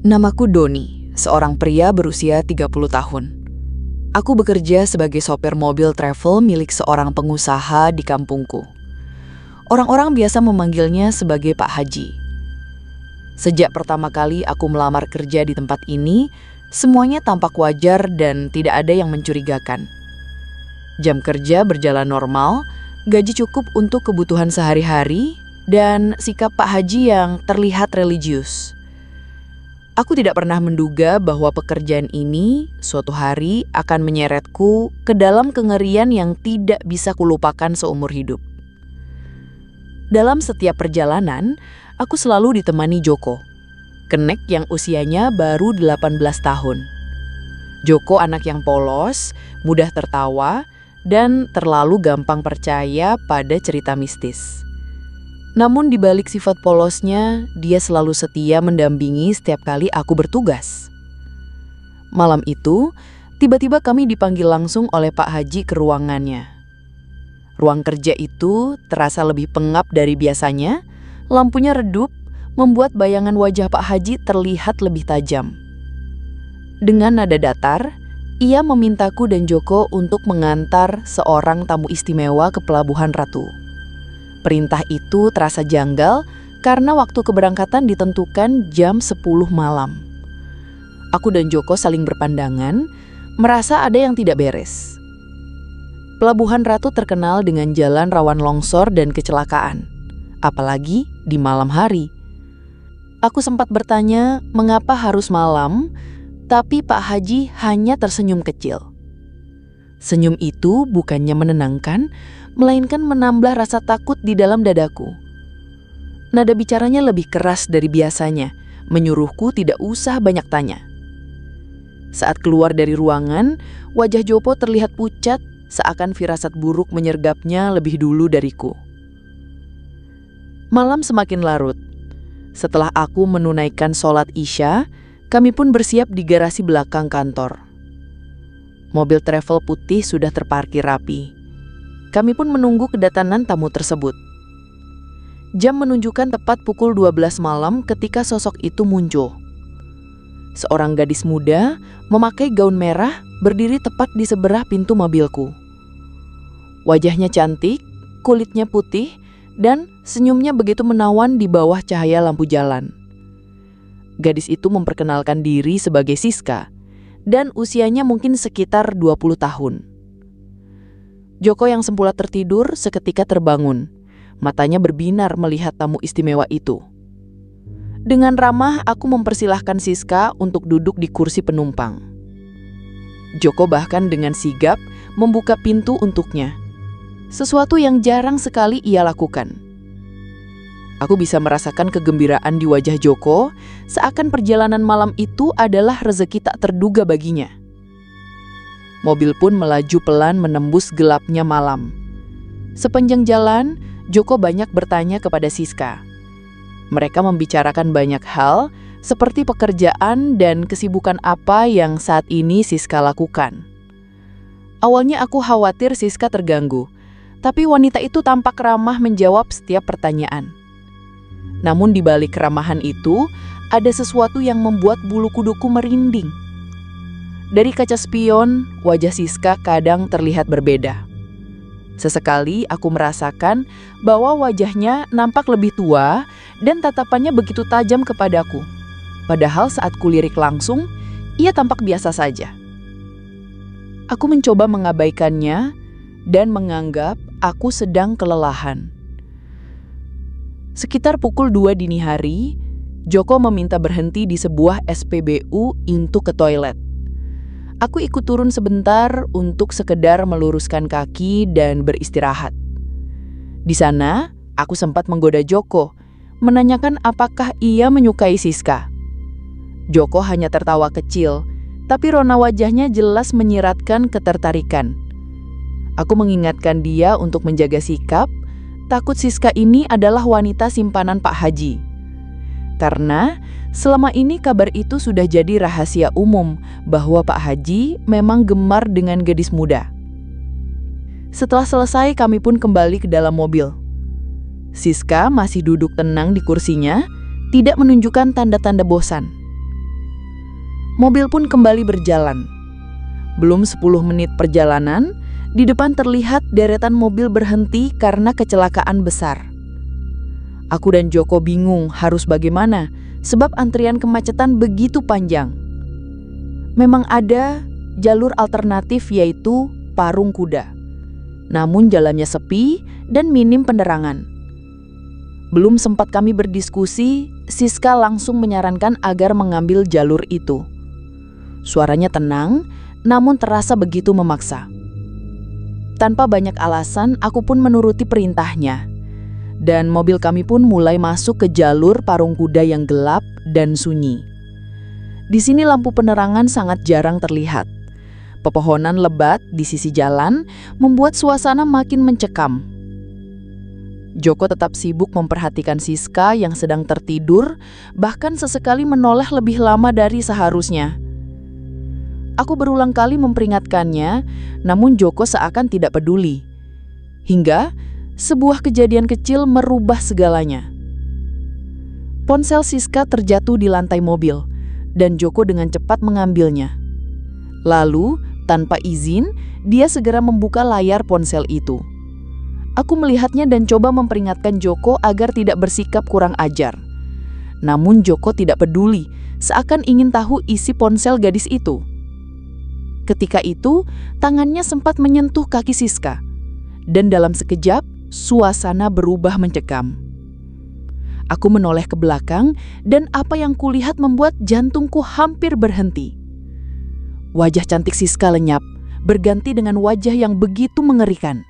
Namaku Doni, seorang pria berusia 30 tahun. Aku bekerja sebagai sopir mobil travel milik seorang pengusaha di kampungku. Orang-orang biasa memanggilnya sebagai Pak Haji. Sejak pertama kali aku melamar kerja di tempat ini, semuanya tampak wajar dan tidak ada yang mencurigakan. Jam kerja berjalan normal, gaji cukup untuk kebutuhan sehari-hari, dan sikap Pak Haji yang terlihat religius. Aku tidak pernah menduga bahwa pekerjaan ini suatu hari akan menyeretku ke dalam kengerian yang tidak bisa kulupakan seumur hidup. Dalam setiap perjalanan, aku selalu ditemani Joko, kenek yang usianya baru 18 tahun. Joko anak yang polos, mudah tertawa, dan terlalu gampang percaya pada cerita mistis. Namun di balik sifat polosnya, dia selalu setia mendampingi setiap kali aku bertugas. Malam itu, tiba-tiba kami dipanggil langsung oleh Pak Haji ke ruangannya. Ruang kerja itu terasa lebih pengap dari biasanya, lampunya redup, membuat bayangan wajah Pak Haji terlihat lebih tajam. Dengan nada datar, ia memintaku dan Joko untuk mengantar seorang tamu istimewa ke Pelabuhan Ratu. Perintah itu terasa janggal karena waktu keberangkatan ditentukan jam 10 malam. Aku dan Joko saling berpandangan, merasa ada yang tidak beres. Pelabuhan Ratu terkenal dengan jalan rawan longsor dan kecelakaan, apalagi di malam hari. Aku sempat bertanya mengapa harus malam, tapi Pak Haji hanya tersenyum kecil. Senyum itu bukannya menenangkan, melainkan menambah rasa takut di dalam dadaku. Nada bicaranya lebih keras dari biasanya, menyuruhku tidak usah banyak tanya. Saat keluar dari ruangan, wajah Joko terlihat pucat, seakan firasat buruk menyergapnya lebih dulu dariku. Malam semakin larut. Setelah aku menunaikan sholat Isya, kami pun bersiap di garasi belakang kantor. Mobil travel putih sudah terparkir rapi. Kami pun menunggu kedatangan tamu tersebut. Jam menunjukkan tepat pukul 12 malam ketika sosok itu muncul. Seorang gadis muda memakai gaun merah berdiri tepat di seberang pintu mobilku. Wajahnya cantik, kulitnya putih, dan senyumnya begitu menawan di bawah cahaya lampu jalan. Gadis itu memperkenalkan diri sebagai Siska, dan usianya mungkin sekitar 20 tahun. Joko yang semula tertidur seketika terbangun. Matanya berbinar melihat tamu istimewa itu. Dengan ramah, aku mempersilahkan Siska untuk duduk di kursi penumpang. Joko bahkan dengan sigap membuka pintu untuknya. Sesuatu yang jarang sekali ia lakukan. Aku bisa merasakan kegembiraan di wajah Joko, seakan perjalanan malam itu adalah rezeki tak terduga baginya. Mobil pun melaju pelan menembus gelapnya malam. Sepanjang jalan, Joko banyak bertanya kepada Siska. Mereka membicarakan banyak hal, seperti pekerjaan dan kesibukan apa yang saat ini Siska lakukan. Awalnya aku khawatir Siska terganggu, tapi wanita itu tampak ramah menjawab setiap pertanyaan. Namun di balik keramahan itu, ada sesuatu yang membuat bulu kuduku merinding. Dari kaca spion, wajah Siska kadang terlihat berbeda. Sesekali aku merasakan bahwa wajahnya nampak lebih tua dan tatapannya begitu tajam kepadaku. Padahal saat kulirik langsung, ia tampak biasa saja. Aku mencoba mengabaikannya dan menganggap aku sedang kelelahan. Sekitar pukul 2 dini hari, Joko meminta berhenti di sebuah SPBU untuk ke toilet. Aku ikut turun sebentar untuk sekedar meluruskan kaki dan beristirahat. Di sana, aku sempat menggoda Joko, menanyakan apakah ia menyukai Siska. Joko hanya tertawa kecil, tapi rona wajahnya jelas menyiratkan ketertarikan. Aku mengingatkan dia untuk menjaga sikap, takut Siska ini adalah wanita simpanan Pak Haji. Karena selama ini kabar itu sudah jadi rahasia umum bahwa Pak Haji memang gemar dengan gadis muda. Setelah selesai, kami pun kembali ke dalam mobil. Siska masih duduk tenang di kursinya, tidak menunjukkan tanda-tanda bosan. Mobil pun kembali berjalan. Belum 10 menit perjalanan, di depan terlihat deretan mobil berhenti karena kecelakaan besar. Aku dan Joko bingung harus bagaimana, sebab antrian kemacetan begitu panjang. Memang ada jalur alternatif, yaitu Parung Kuda. Namun jalannya sepi dan minim penerangan. Belum sempat kami berdiskusi, Siska langsung menyarankan agar mengambil jalur itu. Suaranya tenang, namun terasa begitu memaksa. Tanpa banyak alasan, aku pun menuruti perintahnya. Dan mobil kami pun mulai masuk ke jalur Parung Kuda yang gelap dan sunyi. Di sini lampu penerangan sangat jarang terlihat. Pepohonan lebat di sisi jalan membuat suasana makin mencekam. Joko tetap sibuk memperhatikan Siska yang sedang tertidur, bahkan sesekali menoleh lebih lama dari seharusnya. Aku berulang kali memperingatkannya, namun Joko seakan tidak peduli. Hingga sebuah kejadian kecil merubah segalanya. Ponsel Siska terjatuh di lantai mobil, dan Joko dengan cepat mengambilnya. Lalu, tanpa izin, dia segera membuka layar ponsel itu. Aku melihatnya dan coba memperingatkan Joko agar tidak bersikap kurang ajar. Namun Joko tidak peduli, seakan ingin tahu isi ponsel gadis itu. Ketika itu, tangannya sempat menyentuh kaki Siska, dan dalam sekejap, suasana berubah mencekam. Aku menoleh ke belakang, dan apa yang kulihat membuat jantungku hampir berhenti. Wajah cantik Siska lenyap, berganti dengan wajah yang begitu mengerikan.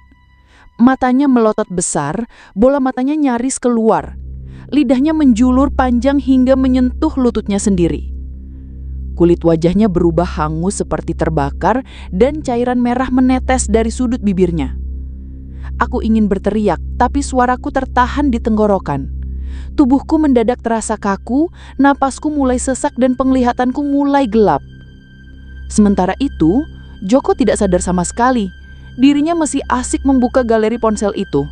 Matanya melotot besar, bola matanya nyaris keluar. Lidahnya menjulur panjang hingga menyentuh lututnya sendiri. Kulit wajahnya berubah hangus seperti terbakar dan cairan merah menetes dari sudut bibirnya. Aku ingin berteriak, tapi suaraku tertahan di tenggorokan. Tubuhku mendadak terasa kaku, napasku mulai sesak dan penglihatanku mulai gelap. Sementara itu, Joko tidak sadar sama sekali. Dirinya masih asik membuka galeri ponsel itu.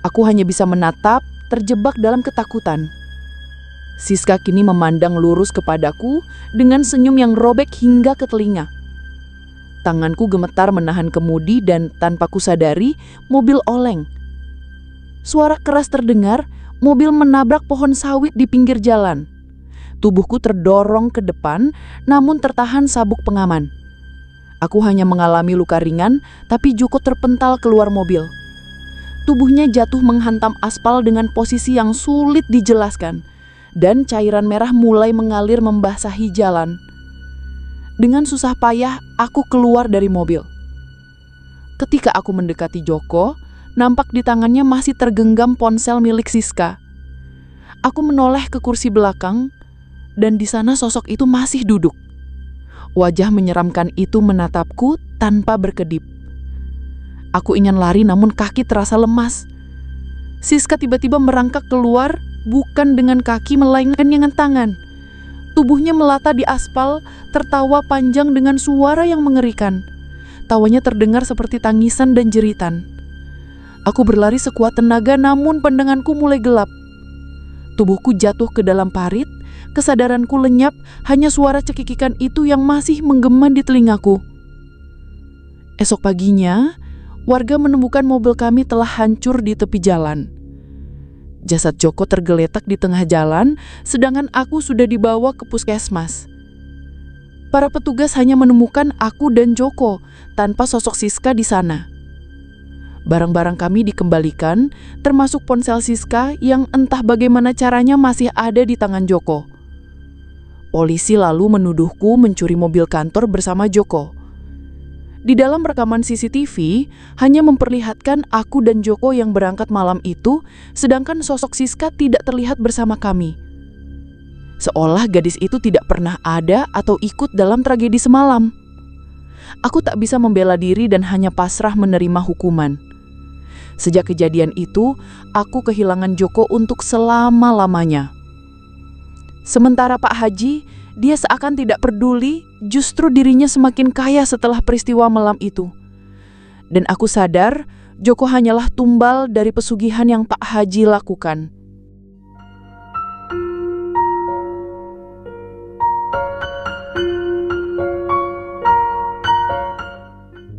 Aku hanya bisa menatap, terjebak dalam ketakutan. Siska kini memandang lurus kepadaku dengan senyum yang robek hingga ke telinga. Tanganku gemetar menahan kemudi dan tanpa kusadari, mobil oleng. Suara keras terdengar, mobil menabrak pohon sawit di pinggir jalan. Tubuhku terdorong ke depan, namun tertahan sabuk pengaman. Aku hanya mengalami luka ringan, tapi Joko terpental keluar mobil. Tubuhnya jatuh menghantam aspal dengan posisi yang sulit dijelaskan. Dan cairan merah mulai mengalir membasahi jalan. Dengan susah payah, aku keluar dari mobil. Ketika aku mendekati Joko, nampak di tangannya masih tergenggam ponsel milik Siska. Aku menoleh ke kursi belakang, dan di sana sosok itu masih duduk. Wajah menyeramkan itu menatapku tanpa berkedip. Aku ingin lari, namun kaki terasa lemas. Siska tiba-tiba merangkak keluar, bukan dengan kaki melainkan dengan tangan. Tubuhnya melata di aspal, tertawa panjang dengan suara yang mengerikan. Tawanya terdengar seperti tangisan dan jeritan. Aku berlari sekuat tenaga, namun pandanganku mulai gelap. Tubuhku jatuh ke dalam parit, kesadaranku lenyap, hanya suara cekikikan itu yang masih menggema di telingaku. Esok paginya, warga menemukan mobil kami telah hancur di tepi jalan. Jasad Joko tergeletak di tengah jalan, sedangkan aku sudah dibawa ke puskesmas. Para petugas hanya menemukan aku dan Joko, tanpa sosok Siska di sana. Barang-barang kami dikembalikan, termasuk ponsel Siska yang entah bagaimana caranya masih ada di tangan Joko. Polisi lalu menuduhku mencuri mobil kantor bersama Joko. Di dalam rekaman CCTV, hanya memperlihatkan aku dan Joko yang berangkat malam itu, sedangkan sosok Siska tidak terlihat bersama kami. Seolah gadis itu tidak pernah ada atau ikut dalam tragedi semalam. Aku tak bisa membela diri dan hanya pasrah menerima hukuman. Sejak kejadian itu, aku kehilangan Joko untuk selama-lamanya. Sementara Pak Haji, dia seakan tidak peduli, justru dirinya semakin kaya setelah peristiwa malam itu. Dan aku sadar, Joko hanyalah tumbal dari pesugihan yang Pak Haji lakukan.